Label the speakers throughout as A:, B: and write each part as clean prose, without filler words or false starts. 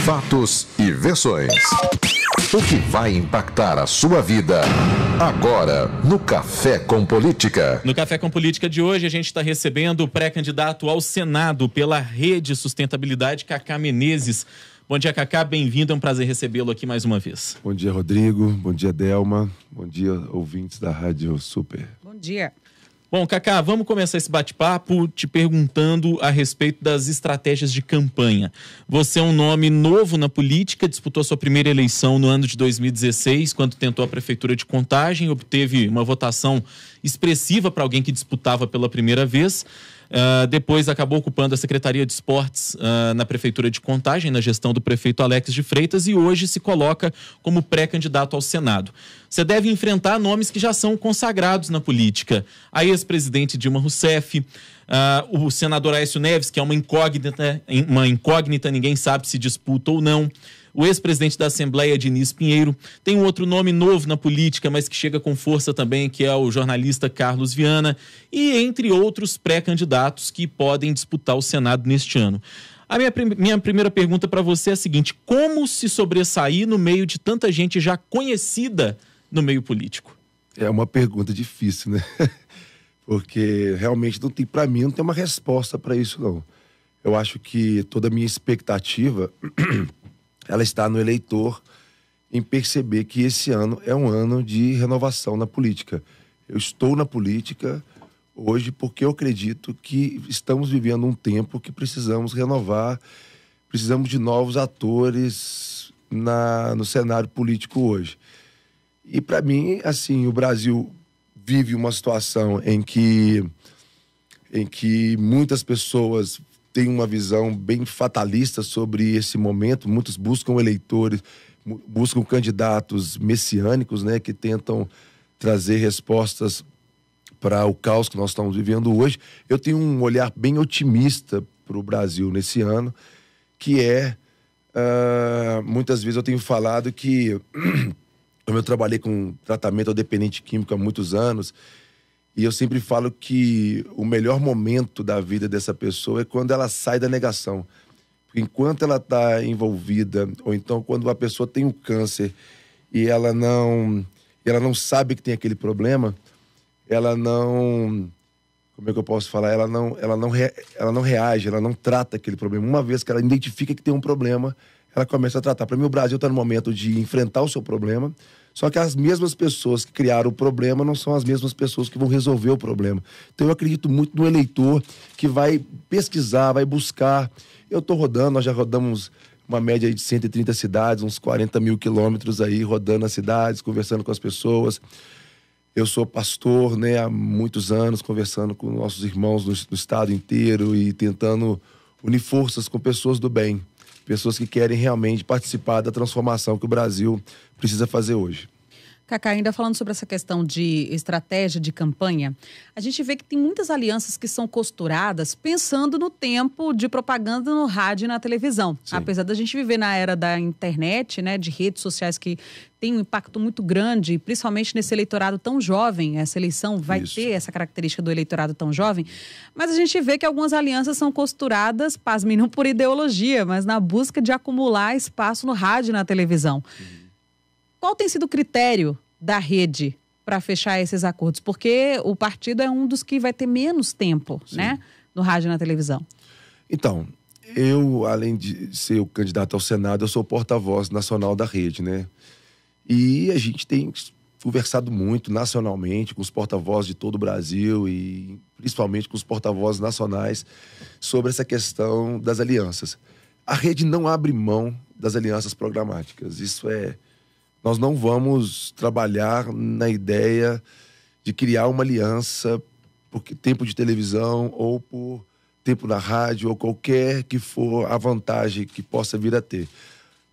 A: Fatos e versões. O que vai impactar a sua vida agora no Café com Política.
B: No Café com Política de hoje, a gente está recebendo o pré-candidato ao Senado pela Rede Sustentabilidade, Cacá Menezes. Bom dia, Cacá, bem-vindo, é um prazer recebê-lo aqui mais uma vez.
C: Bom dia, Rodrigo, bom dia, Delma, bom dia, ouvintes da Rádio Super.
D: Bom dia.
B: Bom, Cacá, vamos começar esse bate-papo te perguntando a respeito das estratégias de campanha. Você é um nome novo na política, disputou sua primeira eleição no ano de 2016, quando tentou a Prefeitura de Contagem, obteve uma votação expressiva para alguém que disputava pela primeira vez. Depois acabou ocupando a Secretaria de Esportes na Prefeitura de Contagem, na gestão do prefeito Alex de Freitas, e hoje se coloca como pré-candidato ao Senado. Você deve enfrentar nomes que já são consagrados na política. A ex-presidente Dilma Rousseff, o senador Aécio Neves, que é uma incógnita, ninguém sabe se disputa ou não. O ex-presidente da Assembleia, Diniz Pinheiro. Tem um outro nome novo na política, mas que chega com força também, que é o jornalista Carlos Viana. E entre outros pré-candidatos que podem disputar o Senado neste ano. A minha primeira pergunta para você é a seguinte: como se sobressair no meio de tanta gente já conhecida no meio político?
C: É uma pergunta difícil, né? Porque realmente para mim não tem uma resposta para isso, não. Eu acho que toda a minha expectativa ela está no eleitor em perceber que esse ano é um ano de renovação na política. Eu estou na política hoje porque eu acredito que estamos vivendo um tempo que precisamos renovar, precisamos de novos atores no cenário político hoje. E para mim, assim, o Brasil vive uma situação em que muitas pessoas têm uma visão bem fatalista sobre esse momento. Muitos buscam eleitores, buscam candidatos messiânicos, né, que tentam trazer respostas para o caos que nós estamos vivendo hoje. Eu tenho um olhar bem otimista para o Brasil nesse ano, que muitas vezes eu tenho falado que eu trabalhei com tratamento ao dependente químico há muitos anos, e eu sempre falo que o melhor momento da vida dessa pessoa é quando ela sai da negação. Porque enquanto ela está envolvida, ou então quando a pessoa tem um câncer e ela não sabe que tem aquele problema, ela não... Como é que eu posso falar? Ela não reage, ela não trata aquele problema. Uma vez que ela identifica que tem um problema, ela começa a tratar. Para mim, o Brasil está no momento de enfrentar o seu problema, só que as mesmas pessoas que criaram o problema não são as mesmas pessoas que vão resolver o problema. Então eu acredito muito no eleitor que vai pesquisar, vai buscar. Eu estou rodando, nós já rodamos uma média de 130 cidades, uns 40 mil quilômetros aí, rodando as cidades, conversando com as pessoas. Eu sou pastor, né, há muitos anos, conversando com nossos irmãos no estado inteiro e tentando unir forças com pessoas do bem. Pessoas que querem realmente participar da transformação que o Brasil precisa fazer hoje.
D: Cacá, ainda falando sobre essa questão de estratégia de campanha, a gente vê que tem muitas alianças que são costuradas pensando no tempo de propaganda no rádio e na televisão. Sim. Apesar da gente viver na era da internet, né, de redes sociais que tem um impacto muito grande, principalmente nesse eleitorado tão jovem. Essa eleição vai ter essa característica do eleitorado tão jovem, mas a gente vê que algumas alianças são costuradas, pasmem, não por ideologia, mas na busca de acumular espaço no rádio e na televisão. Qual tem sido o critério da rede para fechar esses acordos? Porque o partido é um dos que vai ter menos tempo, né, no rádio e na televisão.
C: Então, eu, além de ser o candidato ao Senado, eu sou o porta-voz nacional da rede, né? E a gente tem conversado muito nacionalmente com os porta-vozes de todo o Brasil e principalmente com os porta-vozes nacionais sobre essa questão das alianças. A rede não abre mão das alianças programáticas. Nós não vamos trabalhar na ideia de criar uma aliança por tempo de televisão ou por tempo na rádio ou qualquer que for a vantagem que possa vir a ter.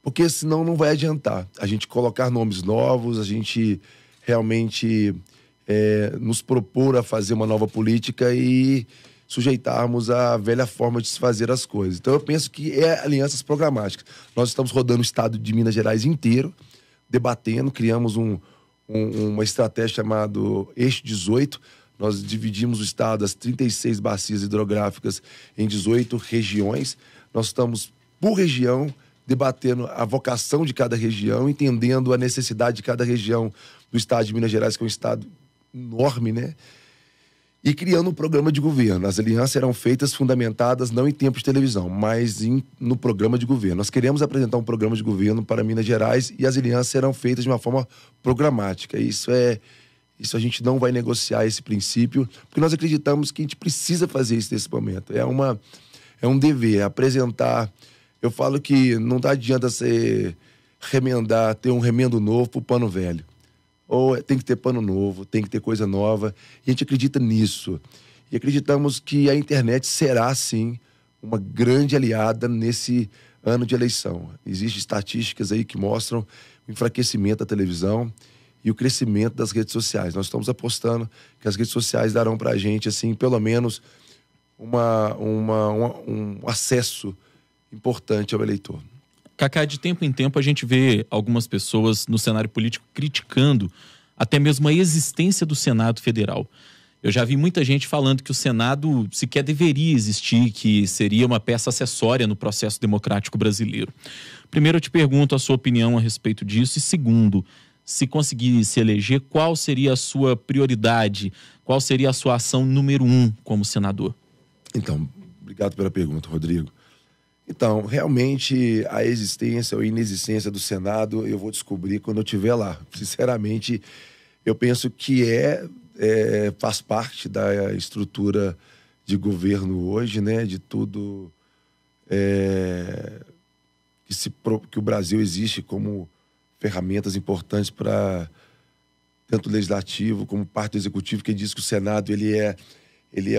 C: Porque senão não vai adiantar a gente colocar nomes novos, a gente realmente nos propor a fazer uma nova política e sujeitarmos à velha forma de se fazer as coisas. Então eu penso que é alianças programáticas. Nós estamos rodando o estado de Minas Gerais inteiro, debatendo, criamos uma estratégia chamada Eixo 18. Nós dividimos o estado, as 36 bacias hidrográficas, em 18 regiões. Nós estamos, por região, debatendo a vocação de cada região, entendendo a necessidade de cada região do estado de Minas Gerais, que é um estado enorme, né? E criando um programa de governo. As alianças serão feitas fundamentadas não em tempo de televisão, mas no programa de governo. Nós queremos apresentar um programa de governo para Minas Gerais e as alianças serão feitas de uma forma programática. Isso a gente não vai negociar esse princípio, porque nós acreditamos que a gente precisa fazer isso nesse momento. É um dever, apresentar. Eu falo que não dá adianta você ter um remendo novo pro pano velho. Ou tem que ter pano novo, tem que ter coisa nova. E a gente acredita nisso. E acreditamos que a internet será, sim, uma grande aliada nesse ano de eleição. Existem estatísticas aí que mostram o enfraquecimento da televisão e o crescimento das redes sociais. Nós estamos apostando que as redes sociais darão para a gente, assim, pelo menos um acesso importante ao eleitor.
B: Cacá, de tempo em tempo a gente vê algumas pessoas no cenário político criticando até mesmo a existência do Senado Federal. Eu já vi muita gente falando que o Senado sequer deveria existir, que seria uma peça acessória no processo democrático brasileiro. Primeiro, eu te pergunto a sua opinião a respeito disso. E segundo, se conseguir se eleger, qual seria a sua prioridade? Qual seria a sua ação número 1 como senador?
C: Então, obrigado pela pergunta, Rodrigo. Então, realmente, a existência ou inexistência do Senado eu vou descobrir quando eu estiver lá. Sinceramente, eu penso que faz parte da estrutura de governo hoje, né? De tudo que o Brasil existe como ferramentas importantes para tanto o legislativo como parte do executivo, que diz que o Senado ele é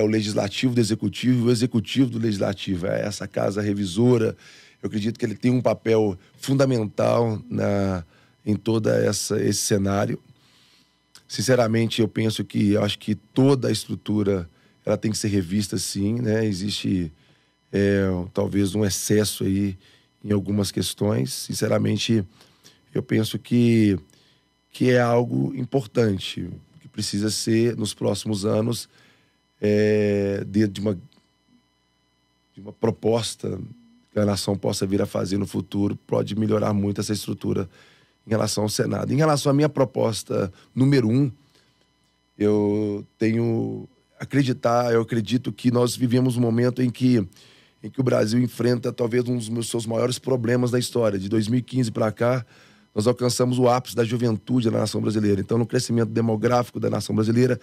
C: o legislativo do executivo e o executivo do legislativo. É essa casa revisora. Eu acredito que ele tem um papel fundamental em todo esse cenário. Sinceramente, eu acho que toda a estrutura ela tem que ser revista, sim, né? Existe talvez um excesso aí em algumas questões. Sinceramente, eu penso que é algo importante, que precisa ser, nos próximos anos, dentro de uma proposta que a nação possa vir a fazer no futuro, pode melhorar muito essa estrutura em relação ao Senado. Em relação à minha proposta número 1, eu acredito que nós vivemos um momento em que o Brasil enfrenta talvez um dos seus maiores problemas da história. De 2015 para cá, nós alcançamos o ápice da juventude da nação brasileira. Então, no crescimento demográfico da nação brasileira,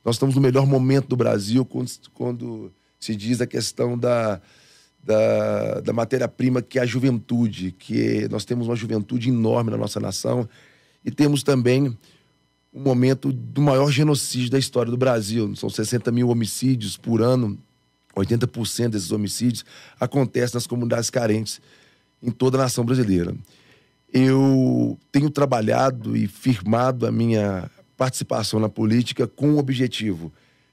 C: nós estamos no melhor momento do Brasil quando se diz a questão da matéria-prima, que é a juventude, nós temos uma juventude enorme na nossa nação e temos também um momento do maior genocídio da história do Brasil. São 60 mil homicídios por ano, 80% desses homicídios acontecem nas comunidades carentes em toda a nação brasileira. Eu tenho trabalhado e firmado a minha participação na política com um objetivo.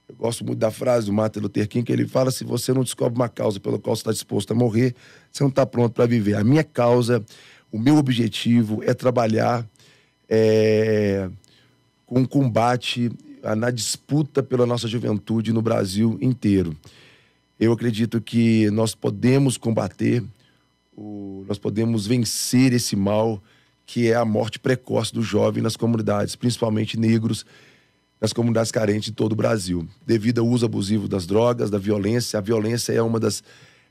C: Eu gosto muito da frase do Martin Luther King, que ele fala: se você não descobre uma causa pela qual você está disposto a morrer, você não está pronto para viver. A minha causa, o meu objetivo é trabalhar com o combate na disputa pela nossa juventude no Brasil inteiro. Eu acredito que nós podemos combater, nós podemos vencer esse mal que é a morte precoce do jovem nas comunidades, principalmente negros, nas comunidades carentes de todo o Brasil, devido ao uso abusivo das drogas, da violência. A violência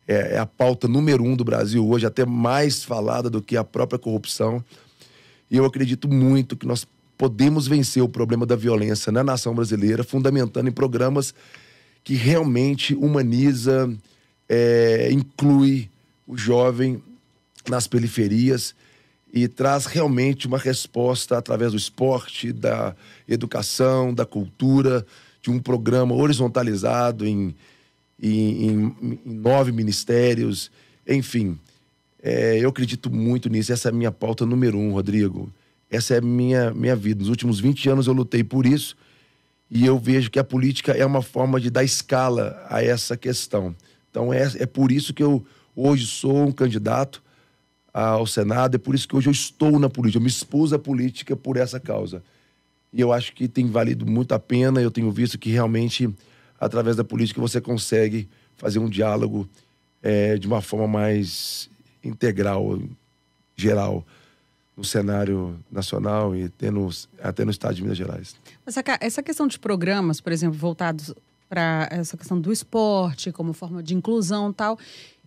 C: é a pauta número 1 do Brasil hoje, até mais falada do que a própria corrupção. E eu acredito muito que nós podemos vencer o problema da violência na nação brasileira, fundamentando em programas que realmente humaniza, inclui o jovem nas periferias e traz realmente uma resposta através do esporte, da educação, da cultura, de um programa horizontalizado em 9 ministérios, enfim. Eu acredito muito nisso, essa é a minha pauta número 1, Rodrigo. Essa é a minha vida. Nos últimos 20 anos eu lutei por isso e eu vejo que a política é uma forma de dar escala a essa questão. Então é por isso que eu hoje sou um candidato ao Senado, é por isso que hoje eu estou na política, eu me expus à política por essa causa. E eu acho que tem valido muito a pena, eu tenho visto que realmente, através da política, você consegue fazer um diálogo de uma forma mais integral geral no cenário nacional e até no estado de Minas Gerais.
D: Mas essa questão de programas, por exemplo, voltados para essa questão do esporte, como forma de inclusão e tal,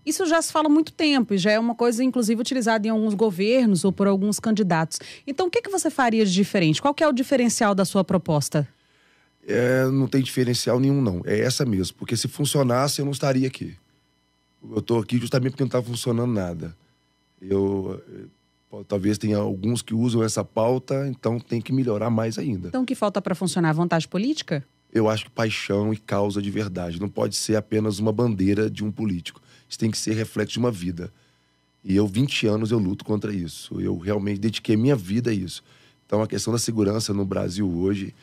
D: isso já se fala há muito tempo e já é uma coisa, inclusive, utilizada em alguns governos ou por alguns candidatos. Então, o que você faria de diferente? Qual que é o diferencial da sua proposta?
C: Não tem diferencial nenhum, não. É essa mesmo. Porque se funcionasse, eu não estaria aqui. Eu estou aqui justamente porque não está funcionando nada. Talvez tenha alguns que usam essa pauta, então tem que melhorar mais ainda.
D: Então, o que falta para funcionar? Vontade política?
C: Eu acho que paixão e causa de verdade. Não pode ser apenas uma bandeira de um político. Isso tem que ser reflexo de uma vida. E 20 anos eu luto contra isso. Eu realmente dediquei minha vida a isso. Então, a questão da segurança no Brasil hoje...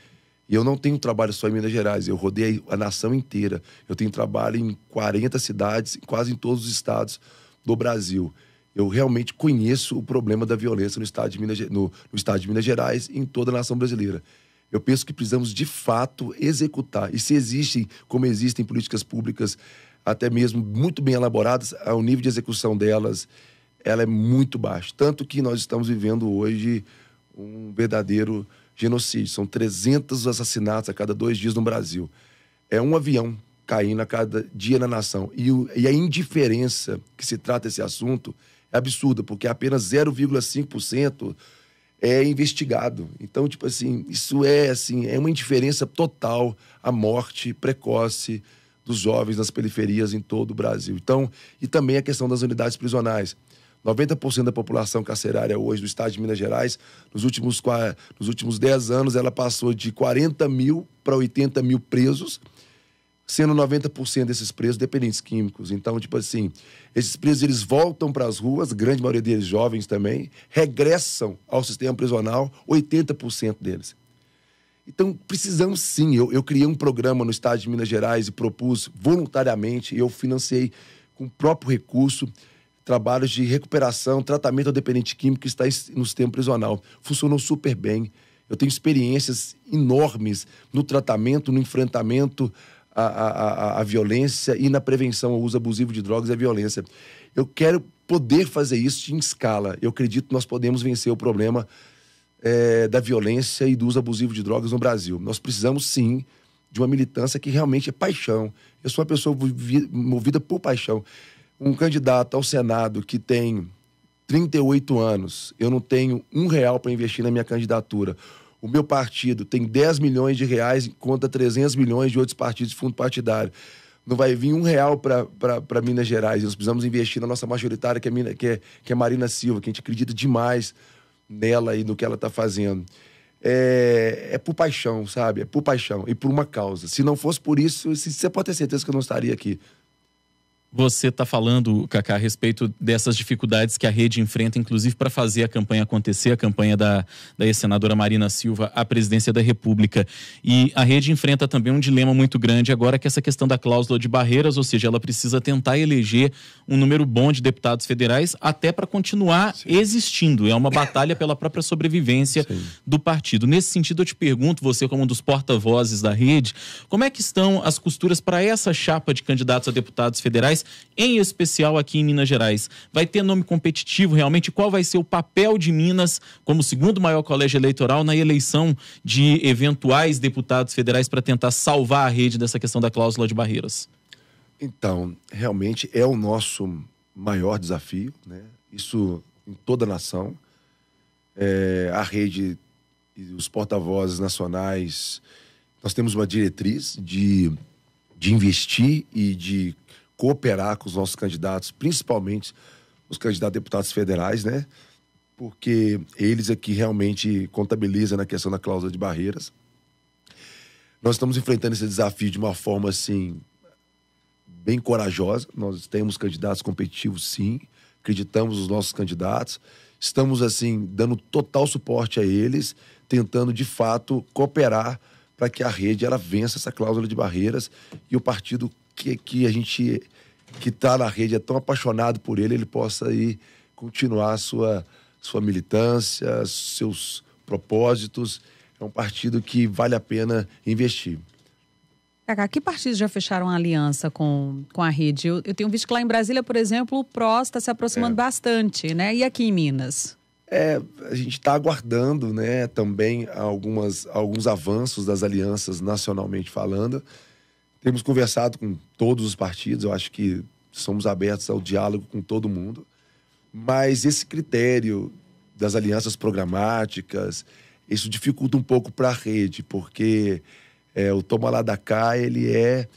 C: E eu não tenho trabalho só em Minas Gerais, eu rodei a nação inteira. Eu tenho trabalho em 40 cidades, quase em todos os estados do Brasil. Eu realmente conheço o problema da violência no estado de Minas Gerais e em toda a nação brasileira. Eu penso que precisamos, de fato, executar. E se existem, como existem políticas públicas, até mesmo muito bem elaboradas, o nível de execução delas, ela é muito baixo. Tanto que nós estamos vivendo hoje um verdadeiro genocídio. São 300 assassinatos a cada 2 dias no Brasil. É um avião caindo a cada dia na nação. E a indiferença que se trata esse assunto é absurda, porque apenas 0,5% é investigado. Então, tipo assim, isso é uma indiferença total à morte precoce dos jovens nas periferias em todo o Brasil. Então, e também a questão das unidades prisionais. 90% da população carcerária hoje do estado de Minas Gerais, nos últimos 10 anos, ela passou de 40 mil para 80 mil presos, sendo 90% desses presos dependentes químicos. Então, tipo assim, esses presos, eles voltam para as ruas, grande maioria deles jovens também, regressam ao sistema prisional, 80% deles. Então, precisamos sim. Eu criei um programa no estado de Minas Gerais e propus voluntariamente, eu financei com o próprio recurso, trabalhos de recuperação, tratamento ao dependente químico que está no sistema prisional. Funcionou super bem. Eu tenho experiências enormes no tratamento, no enfrentamento à violência e na prevenção ao uso abusivo de drogas e à violência. Eu quero poder fazer isso em escala. Eu acredito que nós podemos vencer o problema da violência e do uso abusivo de drogas no Brasil. Nós precisamos, sim, de uma militância que realmente é paixão. Eu sou uma pessoa movida por paixão. Um candidato ao Senado que tem 38 anos, eu não tenho R$1 para investir na minha candidatura. O meu partido tem 10 milhões de reais contra 300 milhões de outros partidos de fundo partidário. Não vai vir R$1 para Minas Gerais. Nós precisamos investir na nossa majoritária, que é Marina Silva, que a gente acredita demais nela e no que ela está fazendo. É por paixão, sabe? É por paixão e por uma causa. Se não fosse por isso, você pode ter certeza que eu não estaria aqui.
B: Você está falando, Cacá, a respeito dessas dificuldades que a rede enfrenta, inclusive para fazer a campanha acontecer, a campanha da ex-senadora Marina Silva à presidência da República. E a rede enfrenta também um dilema muito grande agora, que é essa questão da cláusula de barreiras, ou seja, ela precisa tentar eleger um número bom de deputados federais até para continuar existindo. É uma batalha pela própria sobrevivência do partido. Nesse sentido, eu te pergunto, você como um dos porta-vozes da rede, como é que estão as costuras para essa chapa de candidatos a deputados federais, em especial aqui em Minas Gerais? Vai ter nome competitivo realmente? Qual vai ser o papel de Minas como segundo maior colégio eleitoral na eleição de eventuais deputados federais para tentar salvar a rede dessa questão da cláusula de barreiras?
C: Então, realmente é o nosso maior desafio, né? Isso em toda a nação. A rede e os porta-vozes nacionais, nós temos uma diretriz de investir e de cooperar com os nossos candidatos, principalmente os candidatos a deputados federais, né? Porque eles aqui realmente contabilizam na questão da cláusula de barreiras. Nós estamos enfrentando esse desafio de uma forma, assim, bem corajosa. Nós temos candidatos competitivos, sim. Acreditamos nos nossos candidatos. Estamos, assim, dando total suporte a eles, tentando, de fato, cooperar para que a rede ela vença essa cláusula de barreiras e o partido que a gente que está na rede é tão apaixonado por ele possa aí continuar a sua militância, seus propósitos. É um partido que vale a pena investir.
D: Cacá, que partidos já fecharam aliança com a rede? Eu tenho visto que lá em Brasília, por exemplo, o PROS está se aproximando bastante, né? E aqui em Minas?
C: A gente está aguardando, né, também alguns avanços das alianças nacionalmente falando. Temos conversado com todos os partidos, eu acho que somos abertos ao diálogo com todo mundo. Mas esse critério das alianças programáticas, isso dificulta um pouco para a rede, porque o toma lá da cá, ele é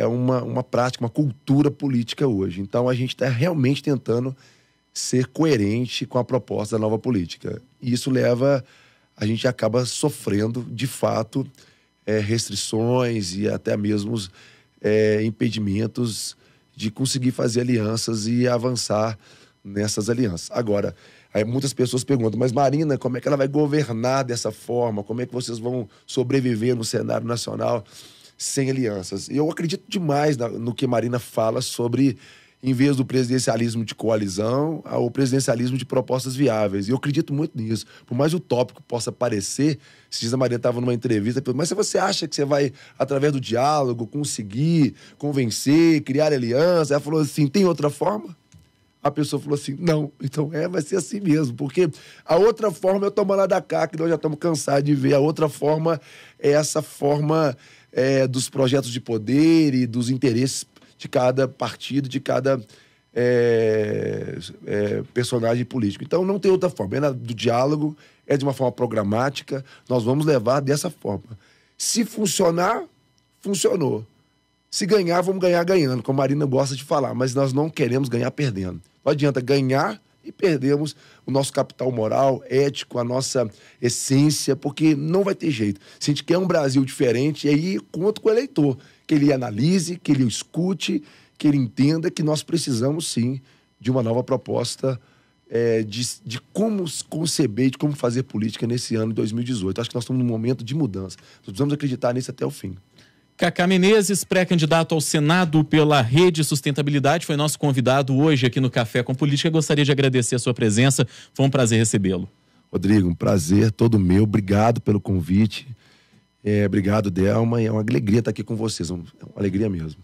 C: uma prática, uma cultura política hoje. Então, a gente está realmente tentando ser coerente com a proposta da nova política. E isso a gente acaba sofrendo, de fato, restrições e até mesmo impedimentos de conseguir fazer alianças e avançar nessas alianças. Agora, aí muitas pessoas perguntam, mas Marina, como é que ela vai governar dessa forma? Como é que vocês vão sobreviver no cenário nacional sem alianças? E eu acredito demais no que Marina fala sobre, em vez do presidencialismo de coalizão, ao presidencialismo de propostas viáveis. E eu acredito muito nisso. Por mais utópico possa parecer, se diz a Marina estava numa entrevista, mas se você acha que você vai, através do diálogo, conseguir convencer, criar aliança, ela falou assim, tem outra forma? A pessoa falou assim, não, então vai ser assim mesmo, porque a outra forma é o toma lá da cá, que nós já estamos cansados de ver, a outra forma é essa forma dos projetos de poder e dos interesses de cada partido, de cada personagem político. Então não tem outra forma, é do diálogo, é de uma forma programática, nós vamos levar dessa forma. Se funcionar, funcionou. Se ganhar, vamos ganhar ganhando, como a Marina gosta de falar, mas nós não queremos ganhar perdendo. Não adianta ganhar e perdermos o nosso capital moral, ético, a nossa essência, porque não vai ter jeito. Se a gente quer um Brasil diferente, aí conta com o eleitor, que ele analise, que ele escute, que ele entenda que nós precisamos, sim, de uma nova proposta de como conceber, de como fazer política nesse ano de 2018. Acho que nós estamos num momento de mudança. Nós precisamos acreditar nisso até o fim.
B: Cacá Menezes, pré-candidato ao Senado pela Rede Sustentabilidade, foi nosso convidado hoje aqui no Café com Política. Gostaria de agradecer a sua presença. Foi um prazer recebê-lo.
C: Rodrigo, um prazer todo meu. Obrigado pelo convite. Obrigado, Delma. É uma alegria estar aqui com vocês. É uma alegria mesmo.